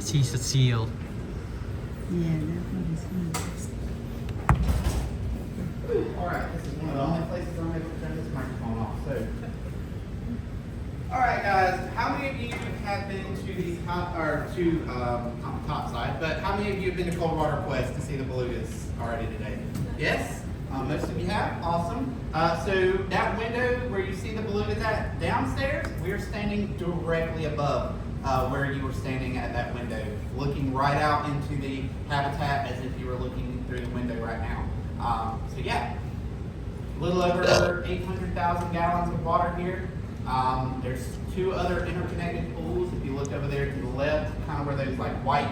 She's a seal. Yeah, that was Alright, this is one of the only places I'm able to turn this microphone off. So, alright guys, how many of you have been to the top, or to, not the top side, but how many of you have been to Coldwater Quest to see the Belugas already today? Yes? Most of you have, awesome. So that window where you see the Belugas at downstairs, we're standing directly above where you were standing at that window, looking right out into the habitat as if you were looking through the window right now. So yeah, a little over 800,000 gallons of water here. There's two other interconnected pools. If you look over there to the left, kind of where those like white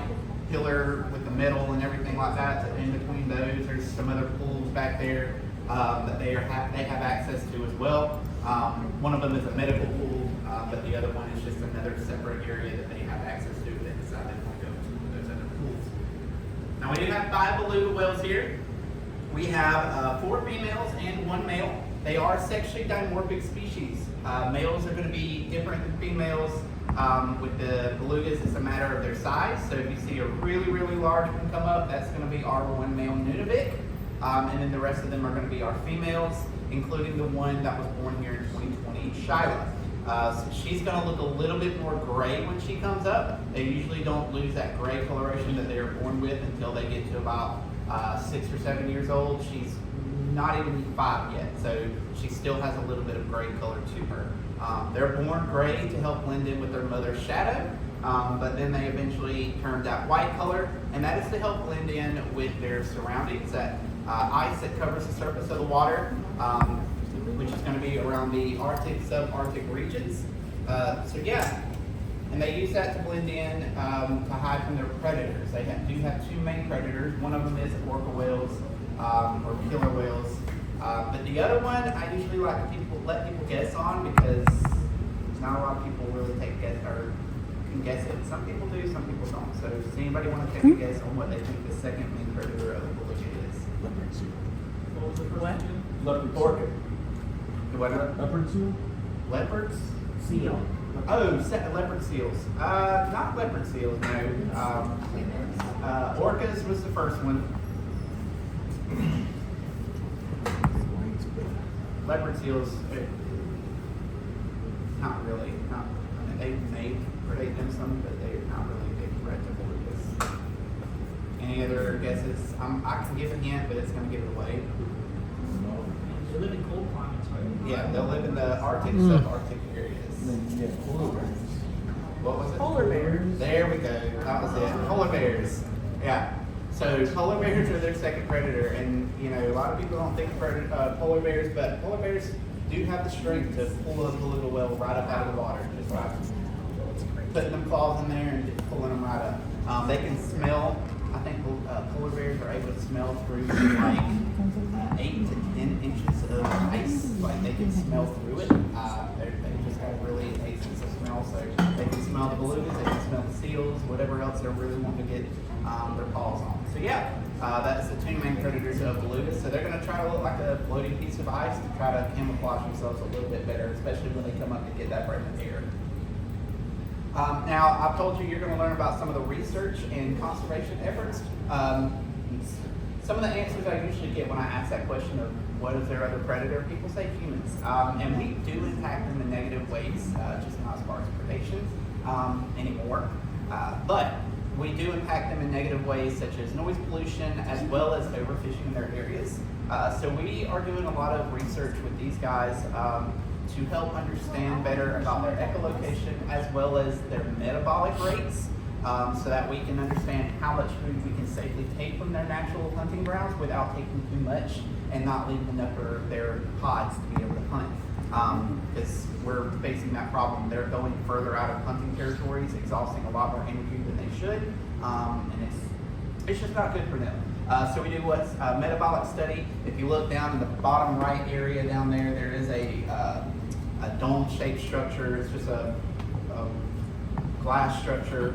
pillar with the metal and everything like that, so in between those, there's some other pools back there that they have access to as well. One of them is a medical pool, but the other one is just another separate area that they have access to if they decide they want to go to one of those other pools. Now we do have 5 beluga whales here. We have 4 females and 1 male. They are sexually dimorphic species. Males are going to be different than females. With the belugas, it's a matter of their size. So if you see a really, really large one come up, that's going to be our 1 male Nunavik. And then the rest of them are going to be our females, including the one that was born here in 2020, Shyla. So she's going to look a little bit more gray when she comes up. They usually don't lose that gray coloration that they are born with until they get to about 6 or 7 years old. She's not even 5 yet, so she still has a little bit of gray color to her. They're born gray to help blend in with their mother's shadow, but then they eventually turn that white color, and that is to help blend in with their surroundings, that ice that covers the surface of the water, which is going to be around the Arctic, subarctic regions. So yeah, and they use that to blend in to hide from their predators. They do have 2 main predators. One of them is orca whales or killer whales. But the other one, I usually let people guess on because not a lot of people really take guess or can guess it. Some people do, some people don't. So does anybody want to take a guess on what they think the second main predator of the beluga is? Leopard seal. What? Leopard Orca. seal. What? Leopard seal? Leopards? Seal. Oh, leopard seals. Not leopard seals, no. Orcas was the first one. Leopard seals, not really. I mean, they may predate them some, but they're not really a big threat to belugas. Any other guesses? I can give a hint, but it's going to give it away. They live in cold climates, right? Yeah, they'll live in the Arctic, subarctic areas. Yeah, polar bears. What was it? Polar bears. There we go. That was it. Polar bears. Yeah. So polar bears are their second predator, and you know a lot of people don't think polar bears, but polar bears do have the strength to pull a beluga whale right up out of the water, just by putting them claws in there and just pulling them right up. They can smell. I think polar bears are able to smell through like 8 to 10 inches of ice. Like they can smell through it. They just have really a sense of smell, so they can smell the belugas, they can smell the seals, whatever else they're really wanting to get their paws on. So yeah, that's the 2 main predators of belugas. So they're going to try to look like a floating piece of ice to try to camouflage themselves a little bit better, especially when they come up to get that breath of air. Now, I've told you you're going to learn about some of the research and conservation efforts. Some of the answers I usually get when I ask that question of what is their other predator, people say humans. And we do impact them in negative ways, just not as far as predation anymore. But we do impact them in negative ways such as noise pollution as well as overfishing in their areas. So we are doing a lot of research with these guys to help understand better about their echolocation as well as their metabolic rates, so that we can understand how much food we can safely take from their natural hunting grounds without taking too much and not leaving enough for their pods to be able to hunt. Because we're facing that problem. They're going further out of hunting territories, exhausting a lot more energy than they should, and it's just not good for them. So we do what's a metabolic study. If you look down in the bottom right area down there, there is a dome-shaped structure. It's just a glass structure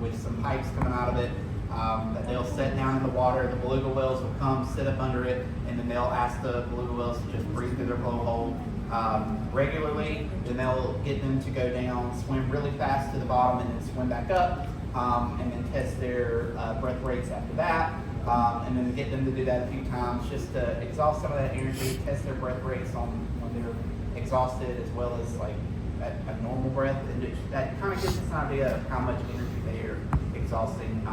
with some pipes coming out of it that they'll set down in the water. The beluga whales will come, sit up under it, and then they'll ask the beluga whales to just breathe through their blowhole regularly. Then they'll get them to go down, swim really fast to the bottom, and then swim back up. and then test their breath rates after that. And then get them to do that a few times just to exhaust some of that energy, test their breath rates on when they're exhausted as well as like a normal breath. And that kind of gives us an idea of how much energy they are exhausting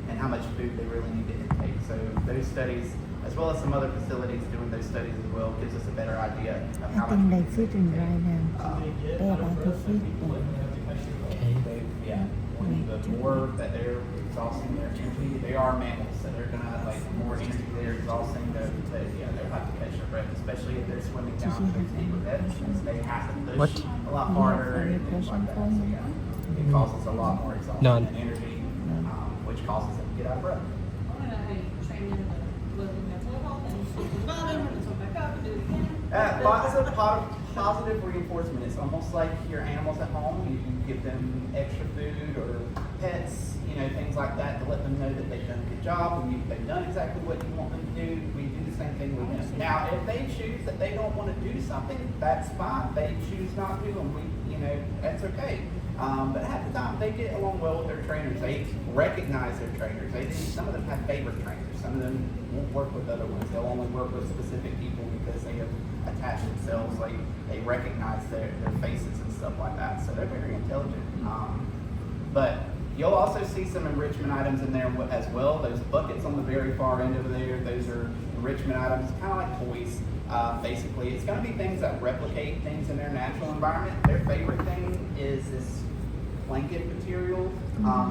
and how much food they really need to intake. So those studies, as well as some other facilities doing those studies as well, gives us a better idea of how I think much they fit in right now. They get They out like of to breath, fit people them. wouldn't have to catch their breath. yeah. The more that they're exhausting their energy, they are mammals, so they're gonna like the more energy they're exhausting, they'll have to catch their breath, especially if they're swimming down those deeper depths. They have to push a lot harder and things like that. So yeah, it causes a lot more exhaustion None. and energy, which causes them to get out of breath. I don't know how you train them to live in mental health and you bother them and come back up and do it again. Lots of positive reinforcement. It's almost like your animals at home. You can give them extra food or pets, things like that to let them know that they've done a good job and they've done exactly what you want them to do. We do the same thing with them. Now, if they choose that they don't want to do something, that's fine. They choose not to, and that's okay. But half the time, they get along well with their trainers. They recognize their trainers. Some of them have favorite trainers. Some of them won't work with other ones. They'll only work with specific people because they have attached themselves. Like they recognize their faces and stuff like that. So they're very intelligent. But you'll also see some enrichment items in there as well. Those buckets on the very far end over there, those are enrichment items, kind of like toys. Basically, it's going to be things that replicate things in their natural environment. Their favorite thing is this blanket material.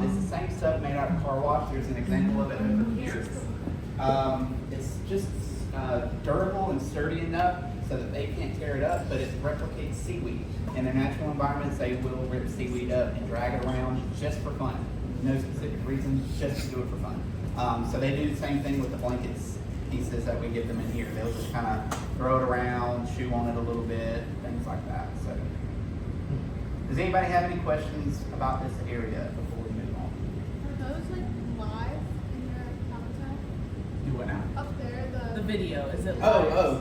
It's the same stuff made out of car wash. There's an example of it over here. It's just durable and sturdy enough so that they can't tear it up, but it replicates seaweed. In their natural environments, they will rip seaweed up and drag it around just for fun. No specific reason, just to do it for fun. So they do the same thing with the blankets pieces that we give them in here. They'll just kind of throw it around, chew on it a little bit, things like that. So, does anybody have any questions about this area before we move on? Are those like live in your habitat? Do what now? Up there, The video, is it live? Oh,